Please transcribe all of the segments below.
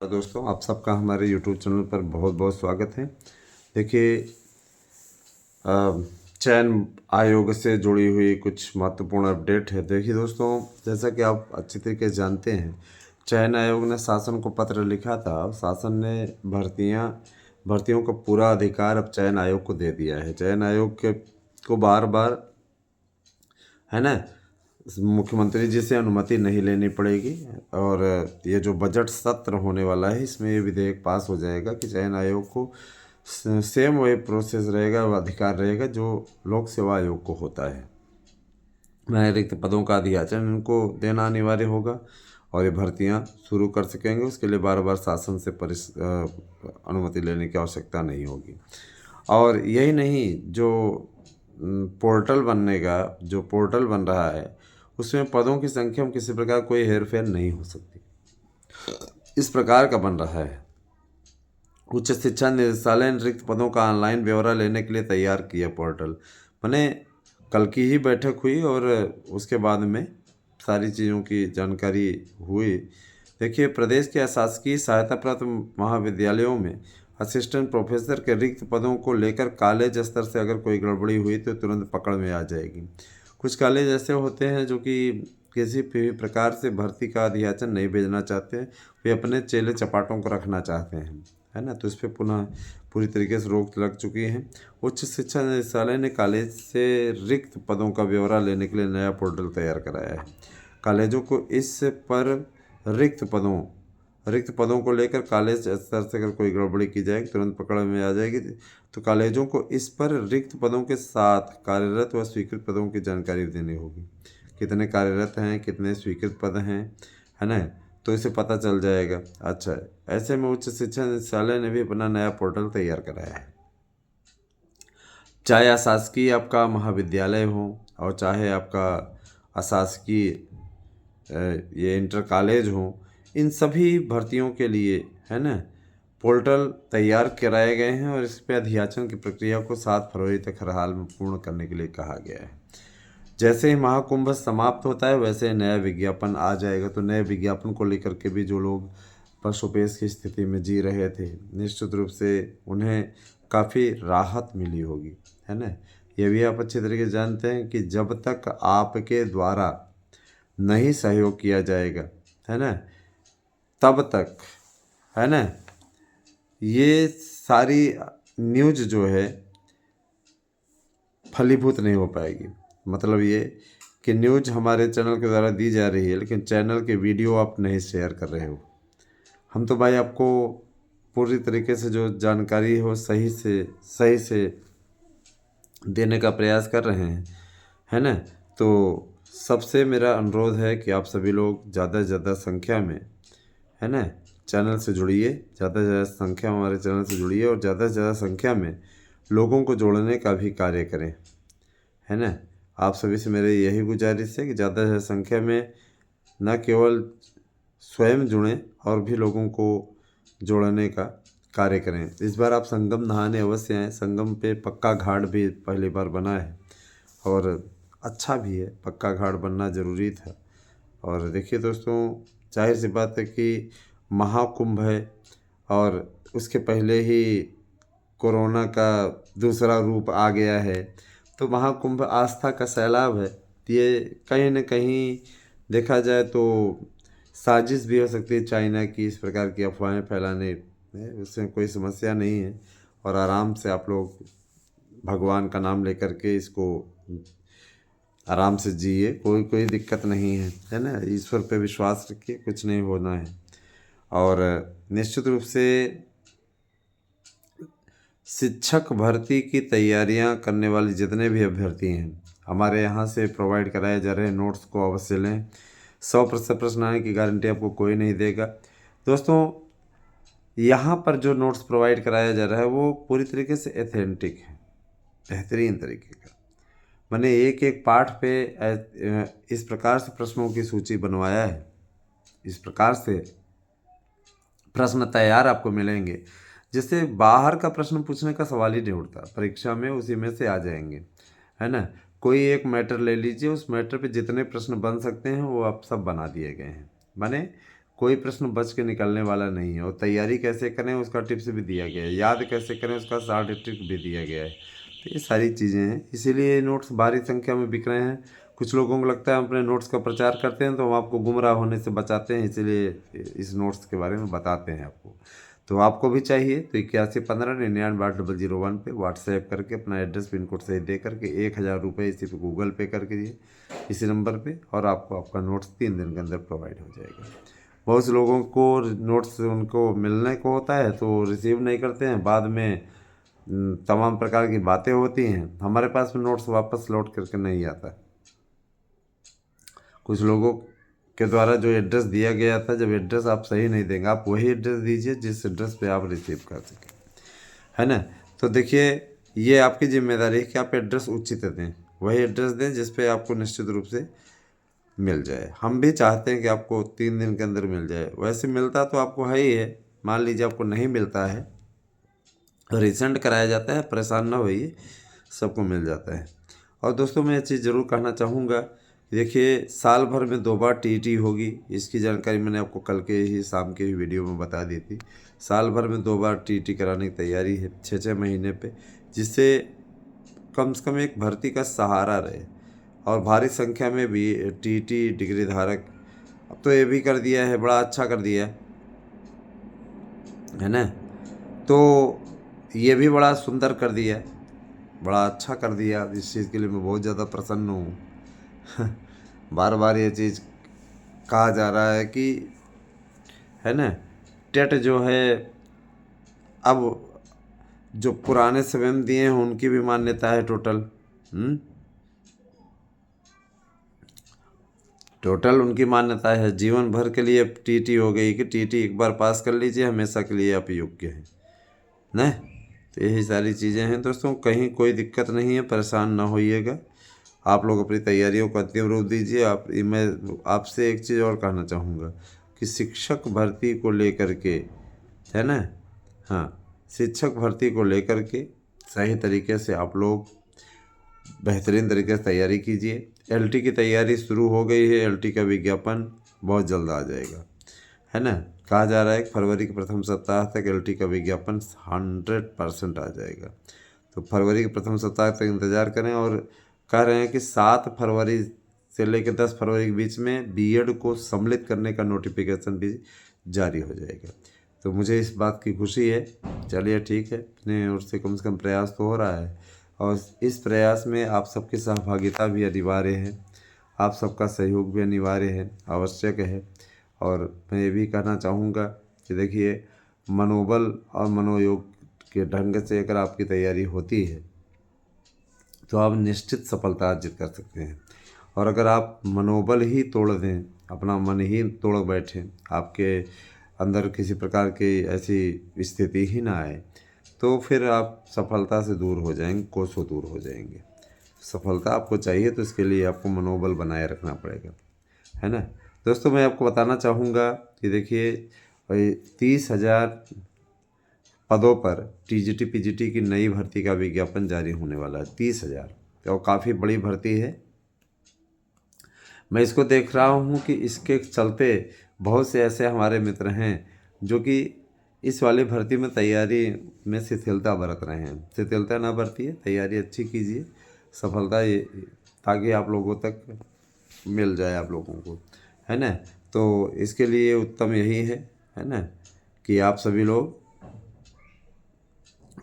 दोस्तों, आप सबका हमारे YouTube चैनल पर बहुत बहुत स्वागत है। देखिए, चयन आयोग से जुड़ी हुई कुछ महत्वपूर्ण अपडेट है। देखिए दोस्तों, जैसा कि आप अच्छी तरीके से जानते हैं, चयन आयोग ने शासन को पत्र लिखा था। शासन ने भर्तियों का पूरा अधिकार अब चयन आयोग को दे दिया है। चयन आयोग को बार बार, है ना, मुख्यमंत्री जी से अनुमति नहीं लेनी पड़ेगी। और ये जो बजट सत्र होने वाला है, इसमें ये विधेयक पास हो जाएगा कि चयन आयोग को सेम वही प्रोसेस रहेगा, वो अधिकार रहेगा जो लोक सेवा आयोग को होता है। नए रिक्त पदों का अधियाचन इनको देना अनिवार्य होगा और ये भर्तियां शुरू कर सकेंगे। उसके लिए बार बार शासन से अनुमति लेने की आवश्यकता नहीं होगी। और यही नहीं, जो पोर्टल बन रहा है, उसमें पदों की संख्या में किसी प्रकार कोई हेरफेर नहीं हो सकती, इस प्रकार का बन रहा है। उच्च शिक्षा निदेशालय ने रिक्त पदों का ऑनलाइन ब्यौरा लेने के लिए तैयार किया पोर्टल। मैंने कल की ही बैठक हुई और उसके बाद में सारी चीज़ों की जानकारी हुई। देखिए, प्रदेश के अशासकीय सहायता प्राप्त महाविद्यालयों में असिस्टेंट प्रोफेसर के रिक्त पदों को लेकर कॉलेज स्तर से अगर कोई गड़बड़ी हुई तो तुरंत पकड़ में आ जाएगी। कुछ कॉलेज ऐसे होते हैं जो कि किसी भी प्रकार से भर्ती का अधियाचन नहीं भेजना चाहते, वे अपने चेले चपाटों को रखना चाहते हैं, है ना। तो इस पर पुनः पूरी तरीके से रोक लग चुकी है। उच्च शिक्षा निदेशालय ने कॉलेज से रिक्त पदों का ब्यौरा लेने के लिए नया पोर्टल तैयार कराया है। कॉलेजों को इस पर रिक्त पदों को लेकर कॉलेज स्तर से अगर कोई गड़बड़ी की जाएगी तुरंत पकड़ में आ जाएगी। तो कॉलेजों को इस पर रिक्त पदों के साथ कार्यरत व स्वीकृत पदों की जानकारी देनी होगी। कितने कार्यरत हैं, कितने स्वीकृत पद हैं, है ना, तो इसे पता चल जाएगा। अच्छा, ऐसे में उच्च शिक्षा निदेशालय ने भी अपना नया पोर्टल तैयार कराया है। चाहे अशासकीय आपका महाविद्यालय हो और चाहे आपका अशासकीय ये इंटर कॉलेज हो, इन सभी भर्तियों के लिए, है ना, पोर्टल तैयार कराए गए हैं और इस पर अधियाचन की प्रक्रिया को 7 फरवरी तक हर हाल में पूर्ण करने के लिए कहा गया है। जैसे ही महाकुंभ समाप्त होता है वैसे नया विज्ञापन आ जाएगा। तो नए विज्ञापन को लेकर के भी जो लोग पशुपेश की स्थिति में जी रहे थे, निश्चित रूप से उन्हें काफ़ी राहत मिली होगी, है ना। ये भी आप अच्छी तरीके से जानते हैं कि जब तक आपके द्वारा नहीं सहयोग किया जाएगा, है ना, तब तक, है ना, ये सारी न्यूज़ जो है फलीभूत नहीं हो पाएगी। मतलब ये कि न्यूज़ हमारे चैनल के द्वारा दी जा रही है, लेकिन चैनल के वीडियो आप नहीं शेयर कर रहे हो। हम तो भाई आपको पूरी तरीके से जो जानकारी हो सही से देने का प्रयास कर रहे हैं, है ना। तो सबसे मेरा अनुरोध है कि आप सभी लोग ज़्यादा से ज़्यादा संख्या में, है ना, चैनल से जुड़िए, ज़्यादा से ज़्यादा संख्या में हमारे चैनल से जुड़िए और ज़्यादा से ज़्यादा संख्या में लोगों को जोड़ने का भी कार्य करें, है ना। आप सभी से मेरी यही गुजारिश है कि ज़्यादा से ज़्यादा संख्या में न केवल स्वयं जुड़ें और भी लोगों को जोड़ने का कार्य करें। इस बार आप संगम नहाने अवश्य आएँ। संगम पे पक्का घाट भी पहली बार बना है और अच्छा भी है। पक्का घाट बनना ज़रूरी था। और देखिए दोस्तों, जाहिर सी बात है कि महाकुंभ है और उसके पहले ही कोरोना का दूसरा रूप आ गया है। तो महाकुंभ आस्था का सैलाब है। ये कहीं न कहीं देखा जाए तो साजिश भी हो सकती है चाइना की, इस प्रकार की अफवाहें फैलाने में, उसमें कोई समस्या नहीं है। और आराम से आप लोग भगवान का नाम लेकर के इसको आराम से जिए, कोई दिक्कत नहीं है ना। ईश्वर पे विश्वास रखिए, कुछ नहीं होना है। और निश्चित रूप से शिक्षक भर्ती की तैयारियां करने वाले जितने भी अभ्यर्थी हैं, हमारे यहाँ से प्रोवाइड कराए जा रहे नोट्स को अवश्य लें। 100% प्रश्न आने की गारंटी आपको कोई नहीं देगा। दोस्तों, यहाँ पर जो नोट्स प्रोवाइड कराया जा रहा है वो पूरी तरीके से एथेंटिक है, बेहतरीन तरीके का। मैंने एक एक पाठ पे इस प्रकार से प्रश्नों की सूची बनवाया है, इस प्रकार से प्रश्न तैयार आपको मिलेंगे जिससे बाहर का प्रश्न पूछने का सवाल ही नहीं उठता। परीक्षा में उसी में से आ जाएंगे, है ना। कोई एक मैटर ले लीजिए, उस मैटर पे जितने प्रश्न बन सकते हैं वो आप सब बना दिए गए हैं। माने कोई प्रश्न बच के निकलने वाला नहीं है। और तैयारी कैसे करें उसका टिप्स भी दिया गया है, याद कैसे करें उसका शॉर्ट ट्रिक भी दिया गया है। तो ये सारी चीज़ें हैं, इसीलिए ये नोट्स भारी संख्या में बिक रहे हैं। कुछ लोगों को लगता है हम अपने नोट्स का प्रचार करते हैं तो हम आपको गुमराह होने से बचाते हैं, इसीलिए इस नोट्स के बारे में बताते हैं आपको। तो आपको भी चाहिए तो 8115998001 पे व्हाट्सएप करके अपना एड्रेस पिन कोड सही दे करके 1000 रुपये इसी पे गूगल पे करके दिए इसी नंबर पे, और आपको आपका नोट्स 3 दिन के अंदर प्रोवाइड हो जाएगा। बहुत से लोगों को नोट्स उनको मिलने को होता है तो रिसीव नहीं करते हैं, बाद में तमाम प्रकार की बातें होती हैं, हमारे पास में नोट्स वापस लौट करके नहीं आता। कुछ लोगों के द्वारा जो एड्रेस दिया गया था, जब एड्रेस आप सही नहीं देंगे, आप वही एड्रेस दीजिए जिस एड्रेस पे आप रिसीव कर सकें, है ना। तो देखिए ये आपकी जिम्मेदारी है कि आप एड्रेस उचित दें, वही एड्रेस दें जिस पे आपको निश्चित रूप से मिल जाए। हम भी चाहते हैं कि आपको 3 दिन के अंदर मिल जाए, वैसे मिलता तो आपको है ही है। मान लीजिए आपको नहीं मिलता है, रिसेंड कराया जाता है, परेशान ना होइए, सबको मिल जाता है। और दोस्तों मैं ये चीज़ ज़रूर कहना चाहूँगा, देखिए साल भर में 2 बार टीईटी होगी, इसकी जानकारी मैंने आपको कल के ही शाम के ही वीडियो में बता दी थी। साल भर में 2 बार टीईटी कराने की तैयारी है 6-6 महीने पे, जिससे कम से कम एक भर्ती का सहारा रहे। और भारी संख्या में भी टीईटी डिग्री धारक अब तो ये भी कर दिया है, बड़ा अच्छा कर दिया है ना। तो ये भी बड़ा सुंदर कर दिया, बड़ा अच्छा कर दिया, इस चीज़ के लिए मैं बहुत ज़्यादा प्रसन्न हूँ। बार बार ये चीज़ कहा जा रहा है कि, है ना, टेट जो है अब जो पुराने समय में दिए हैं उनकी भी मान्यता है टोटल उनकी मान्यता है जीवन भर के लिए। टीटी हो गई कि टीटी एक बार पास कर लीजिए, हमेशा के लिए आप योग्य हैं ना। तो यही सारी चीज़ें हैं दोस्तों, कहीं कोई दिक्कत नहीं है, परेशान ना होइएगा। आप लोग अपनी तैयारियों को अंतिम रूप दीजिए। मैं आपसे एक चीज़ और कहना चाहूँगा कि शिक्षक भर्ती को लेकर के, है ना, हाँ, शिक्षक भर्ती को लेकर के सही तरीके से आप लोग बेहतरीन तरीके से तैयारी कीजिए। एलटी की तैयारी शुरू हो गई है, एलटी का विज्ञापन बहुत जल्द आ जाएगा, है ना। कहा जा रहा है कि फरवरी के प्रथम सप्ताह तक एलटी का विज्ञापन 100% आ जाएगा। तो फरवरी के प्रथम सप्ताह तक इंतज़ार करें। और कह रहे हैं कि 7 फरवरी से लेकर 10 फरवरी के बीच में बीएड को सम्मिलित करने का नोटिफिकेशन भी जारी हो जाएगा। तो मुझे इस बात की खुशी है। चलिए ठीक है, अपने ओर से कम प्रयास तो हो रहा है, और इस प्रयास में आप सबकी सहभागिता भी अनिवार्य है, आप सबका सहयोग भी अनिवार्य है, आवश्यक है। और मैं ये भी कहना चाहूँगा कि देखिए मनोबल और मनोयोग के ढंग से अगर आपकी तैयारी होती है तो आप निश्चित सफलता अर्जित कर सकते हैं। और अगर आप मनोबल ही तोड़ दें, अपना मन ही तोड़ बैठें, आपके अंदर किसी प्रकार की ऐसी स्थिति ही ना आए, तो फिर आप सफलता से दूर हो जाएंगे, कोसों दूर हो जाएंगे। सफलता आपको चाहिए तो इसके लिए आपको मनोबल बनाए रखना पड़ेगा, है ना। दोस्तों मैं आपको बताना चाहूँगा कि देखिए 30,000 पदों पर टीजीटी पीजीटी की नई भर्ती का विज्ञापन जारी होने वाला है। 30,000 तो काफ़ी बड़ी भर्ती है। मैं इसको देख रहा हूँ कि इसके चलते बहुत से ऐसे हमारे मित्र हैं जो कि इस वाली भर्ती में तैयारी में शिथिलता बरत रहे हैं। शिथिलता ना बरतिए, तैयारी अच्छी कीजिए, सफलता ये ताकि आप लोगों तक मिल जाए आप लोगों को, है ना। तो इसके लिए उत्तम यही है ना, कि आप सभी लोग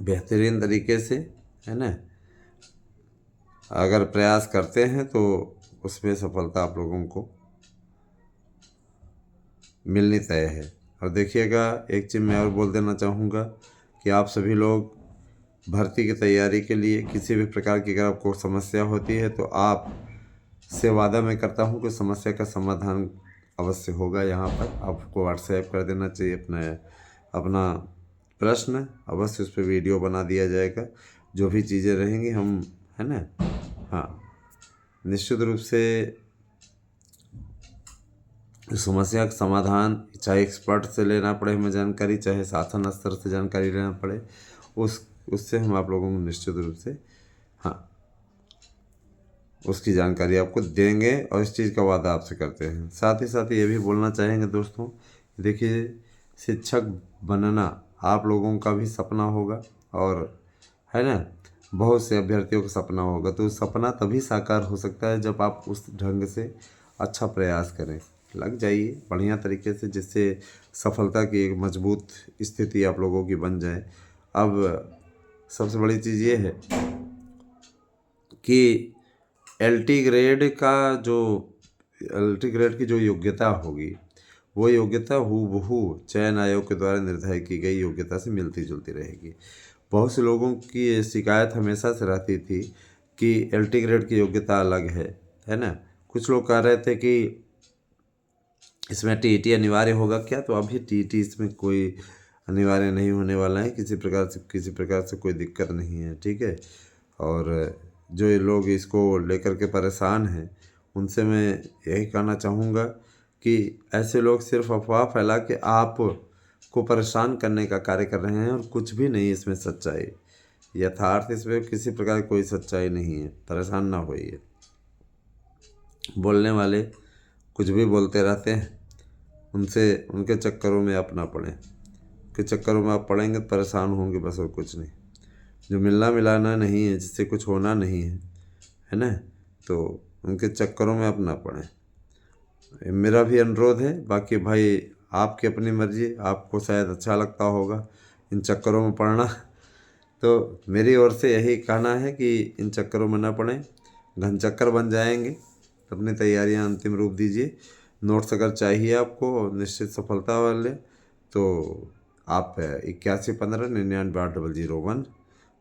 बेहतरीन तरीके से, है ना, अगर प्रयास करते हैं तो उसमें सफलता आप लोगों को मिलनी तय है। और देखिएगा एक चीज़ मैं और बोल देना चाहूँगा कि आप सभी लोग भर्ती की तैयारी के लिए किसी भी प्रकार की अगर आपको समस्या होती है तो आप से वादा मैं करता हूँ कि समस्या का समाधान अवश्य होगा। यहाँ पर आपको व्हाट्सएप कर देना चाहिए अपना प्रश्न, अवश्य उस पर वीडियो बना दिया जाएगा। जो भी चीज़ें रहेंगी हम, है ना, हाँ, निश्चित रूप से समस्या का समाधान चाहे एक्सपर्ट से लेना पड़े हमें जानकारी, चाहे शासन स्तर से जानकारी लेना पड़े, उससे हम आप लोगों को निश्चित रूप से, हाँ, उसकी जानकारी आपको देंगे और इस चीज़ का वादा आपसे करते हैं। साथ ही साथ ये भी बोलना चाहेंगे दोस्तों देखिए, शिक्षक बनना आप लोगों का भी सपना होगा और है ना, बहुत से अभ्यर्थियों का सपना होगा। तो सपना तभी साकार हो सकता है जब आप उस ढंग से अच्छा प्रयास करें, लग जाइए बढ़िया तरीके से, जिससे सफलता की एक मजबूत स्थिति आप लोगों की बन जाए। अब सबसे बड़ी चीज़ ये है कि एलटी ग्रेड का जो एलटी ग्रेड की जो योग्यता होगी, वो योग्यता हूबहू चयन आयोग के द्वारा निर्धारित की गई योग्यता से मिलती जुलती रहेगी। बहुत से लोगों की ये शिकायत हमेशा से रहती थी कि एलटी ग्रेड की योग्यता अलग है ना। कुछ लोग कह रहे थे कि इसमें टीईटी अनिवार्य होगा क्या, तो अभी टीईटी इसमें कोई अनिवार्य नहीं होने वाला है, किसी प्रकार से कोई दिक्कत नहीं है, ठीक है। और जो ये लोग इसको लेकर के परेशान हैं, उनसे मैं यही कहना चाहूँगा कि ऐसे लोग सिर्फ अफवाह फैला के आप को परेशान करने का कार्य कर रहे हैं और कुछ भी नहीं इसमें सच्चाई, यथार्थ इसमें किसी प्रकार की कोई सच्चाई नहीं है। परेशान ना होइए, बोलने वाले कुछ भी बोलते रहते हैं, उनके चक्करों में आप ना पड़ें। के चक्करों में आप पड़ेंगे तो परेशान होंगे बस, और कुछ नहीं। जो मिलना मिलाना नहीं है, जिससे कुछ होना नहीं है ना, तो उनके चक्करों में आप ना पड़ें, मेरा भी अनुरोध है। बाकी भाई आपकी अपनी मर्जी, आपको शायद अच्छा लगता होगा इन चक्करों में पड़ना, तो मेरी ओर से यही कहना है कि इन चक्करों में ना पड़ें, घन चक्कर बन जाएंगे। अपनी तैयारियां अंतिम रूप दीजिए। नोट्स अगर चाहिए आपको निश्चित सफलता वाले, तो आप 8115998001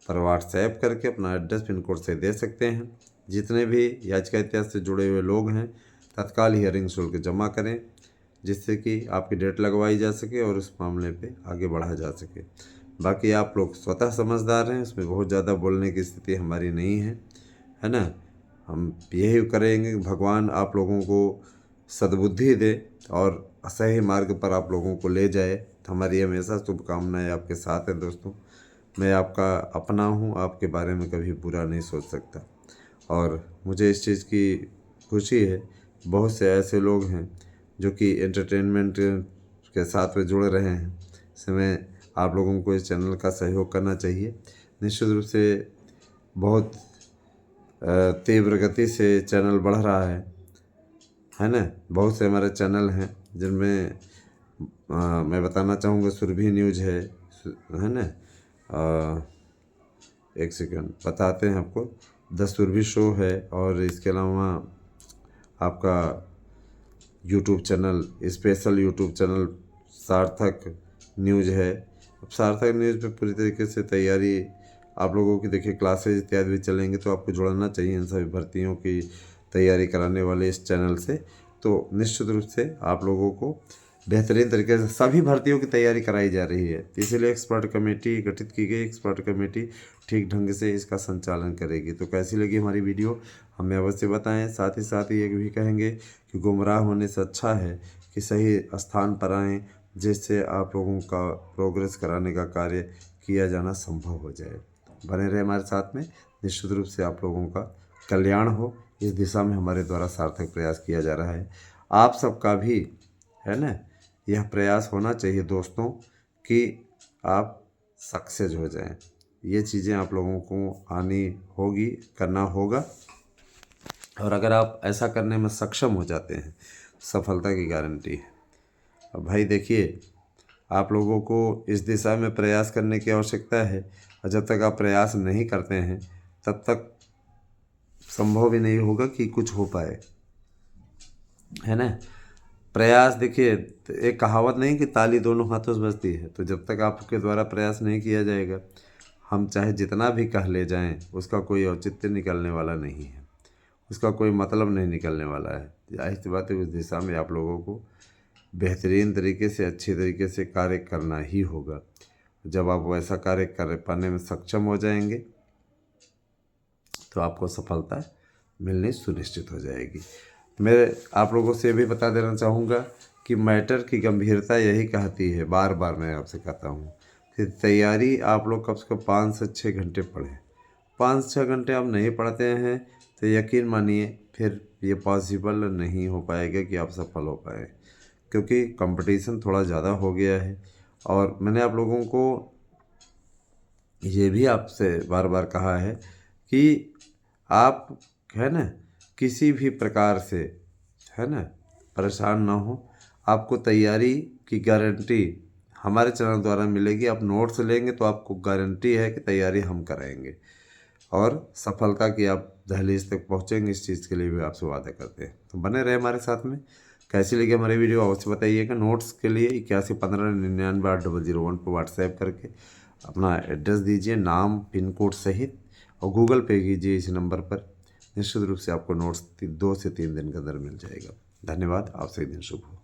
पर व्हाट्सएप करके अपना एड्रेस पिन कोड से दे सकते हैं। जितने भी याचिका इत्यादि से जुड़े हुए लोग हैं, तत्काल हियरिंग शुल्क जमा करें, जिससे कि आपकी डेट लगवाई जा सके और उस मामले पे आगे बढ़ा जा सके। बाकी आप लोग स्वतः समझदार हैं, इसमें बहुत ज़्यादा बोलने की स्थिति हमारी नहीं है ना। हम यही करेंगे कि भगवान आप लोगों को सद्बुद्धि दे और सही मार्ग पर आप लोगों को ले जाए। हमारी हमेशा शुभकामनाएं आपके साथ है दोस्तों। मैं आपका अपना हूँ, आपके बारे में कभी बुरा नहीं सोच सकता, और मुझे इस चीज़ की खुशी है। बहुत से ऐसे लोग हैं जो कि एंटरटेनमेंट के साथ में जुड़ रहे हैं। इसमें आप लोगों को इस चैनल का सहयोग करना चाहिए। निश्चित रूप से बहुत तीव्र गति से चैनल बढ़ रहा है ना। बहुत से हमारे चैनल हैं जिनमें मैं बताना चाहूँगा, सुरभि न्यूज़ है ना। एक सेकंड बताते हैं आपको, द सुरभि शो है, और इसके अलावा आपका YouTube channel, special YouTube channel सार्थक न्यूज़ है। अब सार्थक न्यूज़ पे पूरी तरीके से तैयारी आप लोगों की, देखिए क्लासेज इत्यादि भी चलेंगे, तो आपको जुड़ना चाहिए इन सभी भर्तियों की तैयारी कराने वाले इस चैनल से। तो निश्चित रूप से आप लोगों को बेहतरीन तरीके से सभी भर्तियों की तैयारी कराई जा रही है, इसीलिए एक्सपर्ट कमेटी गठित की गई। एक्सपर्ट कमेटी ठीक ढंग से इसका संचालन करेगी। तो कैसी लगी हमारी वीडियो हमें अवश्य बताएं। साथ ही ये भी कहेंगे कि गुमराह होने से अच्छा है कि सही स्थान पर आएँ, जिससे आप लोगों का प्रोग्रेस कराने का कार्य किया जाना संभव हो जाए। बने रहे हमारे साथ में, निश्चित रूप से आप लोगों का कल्याण हो, इस दिशा में हमारे द्वारा सार्थक प्रयास किया जा रहा है। आप सबका भी है ना यह प्रयास होना चाहिए दोस्तों कि आप सक्सेस हो जाएं। ये चीज़ें आप लोगों को आनी होगी, करना होगा, और अगर आप ऐसा करने में सक्षम हो जाते हैं, सफलता की गारंटी है। अब भाई देखिए, आप लोगों को इस दिशा में प्रयास करने की आवश्यकता है, और जब तक आप प्रयास नहीं करते हैं तब तक संभव भी नहीं होगा कि कुछ हो पाए, है ना। प्रयास देखिए, एक कहावत नहीं कि ताली दोनों हाथों से बजती है, तो जब तक आपके द्वारा प्रयास नहीं किया जाएगा, हम चाहे जितना भी कह ले जाएं, उसका कोई औचित्य निकलने वाला नहीं है, उसका कोई मतलब नहीं निकलने वाला है। जाहिर सी बात है, उस दिशा में आप लोगों को बेहतरीन तरीके से, अच्छी तरीके से कार्य करना ही होगा। जब आप वैसा कार्य कर पाने में सक्षम हो जाएंगे, तो आपको सफलता मिलनी सुनिश्चित हो जाएगी। मैं आप लोगों से ये भी बता देना चाहूँगा कि मैटर की गंभीरता यही कहती है, बार बार मैं आपसे कहता हूँ कि तैयारी आप लोग कम से कम 5 से 6 घंटे पढ़ें। 5 से 6 घंटे आप नहीं पढ़ते हैं तो यकीन मानिए फिर ये पॉसिबल नहीं हो पाएगा कि आप सफल हो पाए। क्योंकि कंपटीशन थोड़ा ज़्यादा हो गया है। और मैंने आप लोगों को ये भी आपसे बार बार कहा है कि आप है ना किसी भी प्रकार से है ना परेशान ना हो। आपको तैयारी की गारंटी हमारे चैनल द्वारा मिलेगी। आप नोट्स लेंगे तो आपको गारंटी है कि तैयारी हम कराएंगे और सफलता की आप दहलीज तक पहुंचेंगे। इस चीज़ के लिए भी आपसे वादा करते हैं। तो बने रहे हमारे साथ में। कैसी लगी हमारी वीडियो अवश्य बताइएगा। नोट्स के लिए 8115998001 पर व्हाट्सएप करके अपना एड्रेस दीजिए, नाम पिन कोड सहित, और गूगल पे कीजिए इस नंबर पर। निश्चित रूप से आपको नोट्स 2 से 3 दिन के अंदर मिल जाएगा। धन्यवाद। आपसे दिन शुभ हो।